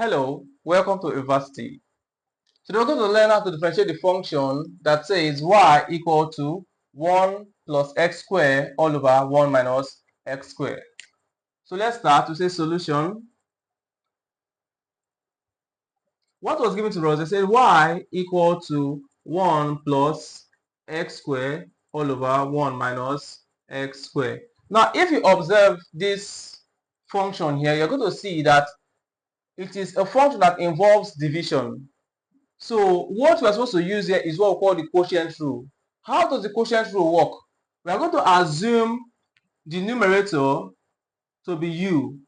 Hello, welcome to University. Today we're going to learn how to differentiate the function that says y equal to 1 plus x squared all over 1 minus x squared. So let's start to say solution. What was given to us? They said y equal to 1 plus x squared all over 1 minus x squared. Now if you observe this function here, you're going to see that it is a function that involves division. So what we're supposed to use here is what we call the quotient rule. How does the quotient rule work? We are going to assume the numerator to be u,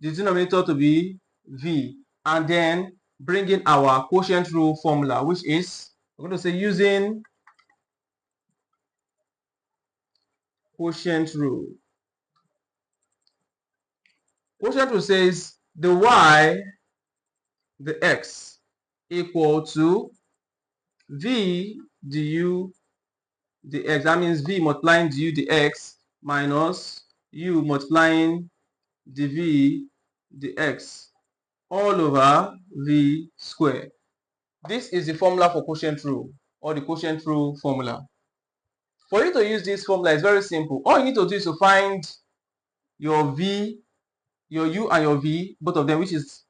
the denominator to be v, and then bring in our quotient rule formula, which is, we're going to say using quotient rule. Quotient rule says the y, the x, equal to v du dx. That means v multiplying du dx minus u multiplying dv dx all over v squared. This is the formula for quotient rule, or the quotient rule formula. For you to use this formula, it's very simple. All you need to do is to find your v, your u and your v, both of them, which is,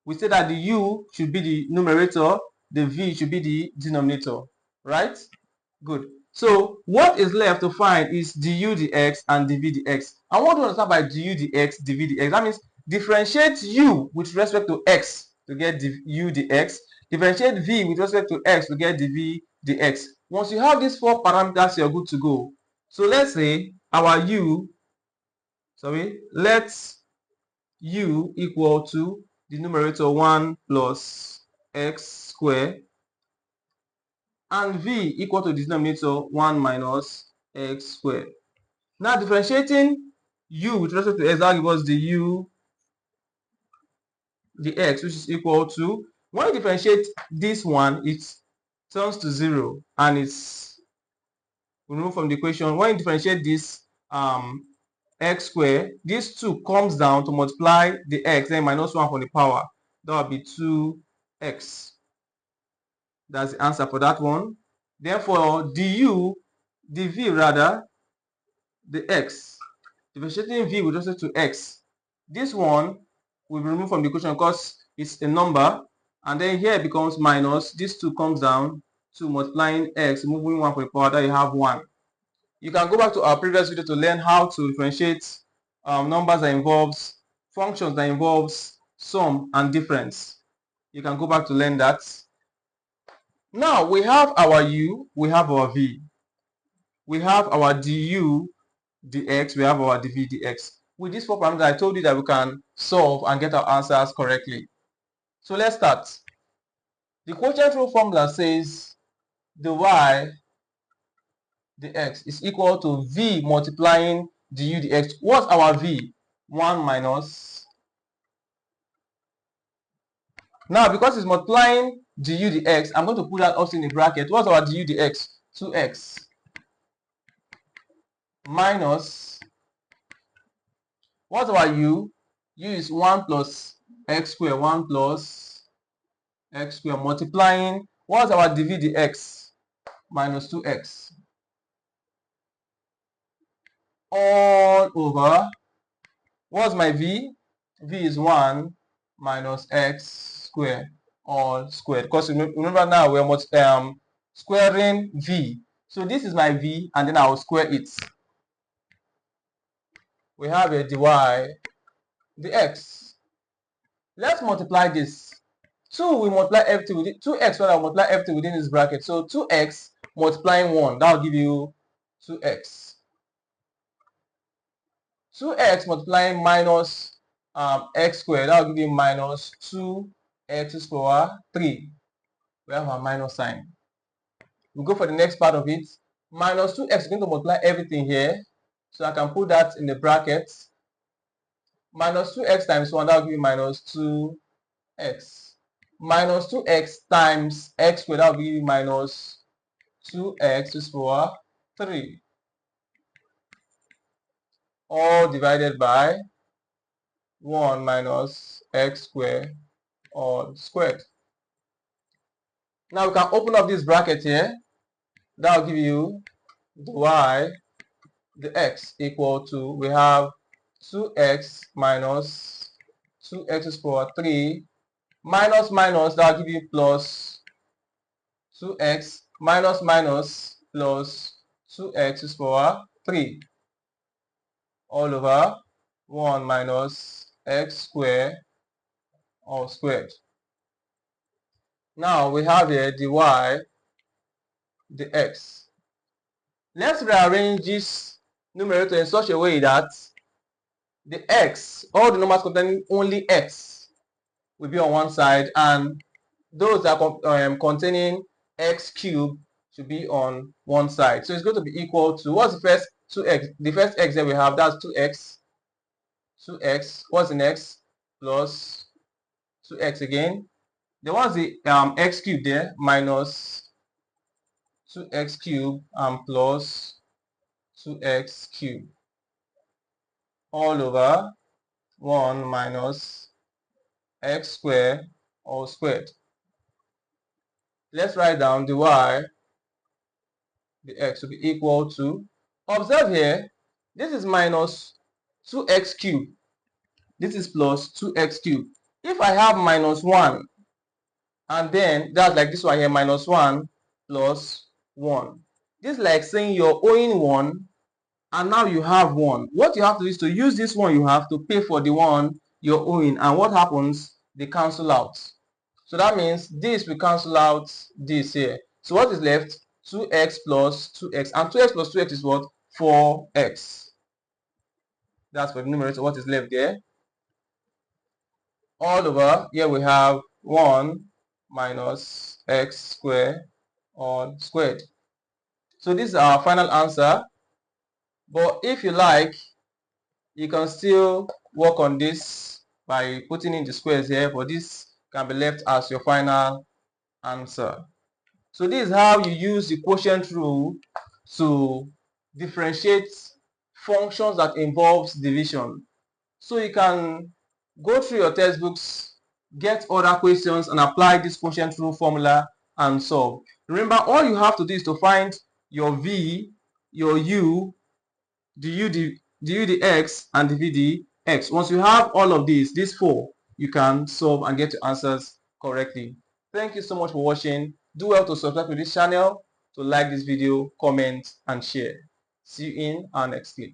we say that the u should be the numerator, the v should be the denominator, right? Good. So what is left to find is du dx and dv dx. And what do you understand by du dx, dv dx? That means differentiate u with respect to x to get u dx, differentiate v with respect to x to get dv dx. Once you have these four parameters, you're good to go. So let's say our let's u equal to the numerator 1 plus x squared and v equal to the denominator 1 minus x squared. Now differentiating u with respect to x, that gives us the u the x, which is equal to, when you differentiate this one, it turns to 0 and it's removed from the equation. When you differentiate this x squared, this 2 comes down to multiply the x, then minus 1 from the power. That will be 2x. That's the answer for that one. Therefore, dv rather, the x, differentiating v with respect to x, this one will be removed from the equation because it's a number, and then here it becomes minus, this 2 comes down to multiplying x, removing 1 from the power, that you have 1. You can go back to our previous video to learn how to differentiate numbers that involves functions that involves sum and difference. You can go back to learn that. Now we have our u, we have our v, we have our du dx, we have our dv dx. With these four parameters, I told you that we can solve and get our answers correctly. So let's start. The quotient rule formula says the y, the x, is equal to v multiplying du dx. What's our v? 1 minus. Now, because it's multiplying du dx, I'm going to put that also in the bracket. What's our du dx? 2x minus, what's our u? U is 1 plus x squared, 1 plus x squared, multiplying, what's our dv dx? Minus 2x all over, what's my v? V is 1 minus x squared all squared. Because remember now we're squaring v. So this is my v, and then I will square it. We have a dy dx. Let's multiply this. 2 we multiply everything within 2x, when I multiply everything within this bracket. So 2x multiplying 1, that will give you 2x. 2x multiplying minus x squared, that will give you minus 2x to the power 3. We have our minus sign. We go for the next part of it. Minus 2x is going to multiply everything here. So I can put that in the brackets. Minus 2x times 1, that will give you minus 2x. Minus 2x times x squared, that will give you minus 2x to the power 3. All divided by 1 minus x squared all squared. Now we can open up this bracket here. That will give you the y, the x equal to, we have 2x minus 2x to the power 3 minus minus, that will give you plus 2x minus minus plus 2x to the power 3 all over 1 minus x squared all squared. Now we have here the y, the x. Let's rearrange this numerator in such a way that the x, all the numbers containing only x, will be on one side, and those that containing x cubed should be on one side. So it's going to be equal to, what's the first 2x? The first x that we have, that's 2x. 2x, what's the next? Plus 2x again. Then what's the x cubed there? Minus 2x cubed and plus 2x cubed all over 1 minus x squared all squared. Let's write down the y, the x will be equal to, observe here, this is minus 2x cubed, this is plus 2x cubed. If I have minus 1, and then that's like this one here, minus 1 plus 1. This is like saying you're owing 1, and now you have 1. What you have to do is to use this one you have to pay for the one you're owing, and what happens? They cancel out. So that means this will cancel out this here. So what is left? 2x plus 2x, and 2x plus 2x is what? 4x. That's for the numerator, what is left there. All over, here we have 1 minus x squared all squared. So this is our final answer. But if you like, you can still work on this by putting in the squares here, but this can be left as your final answer. So this is how you use the quotient rule to differentiate functions that involves division. So you can go through your textbooks, get other questions, and apply this quotient rule formula and solve. Remember, all you have to do is to find your v, your u, the x, and the v the x. Once you have all of these 4, you can solve and get your answers correctly. Thank you so much for watching. Do well to subscribe to this channel, to like this video, comment, and share. See you in our next clip.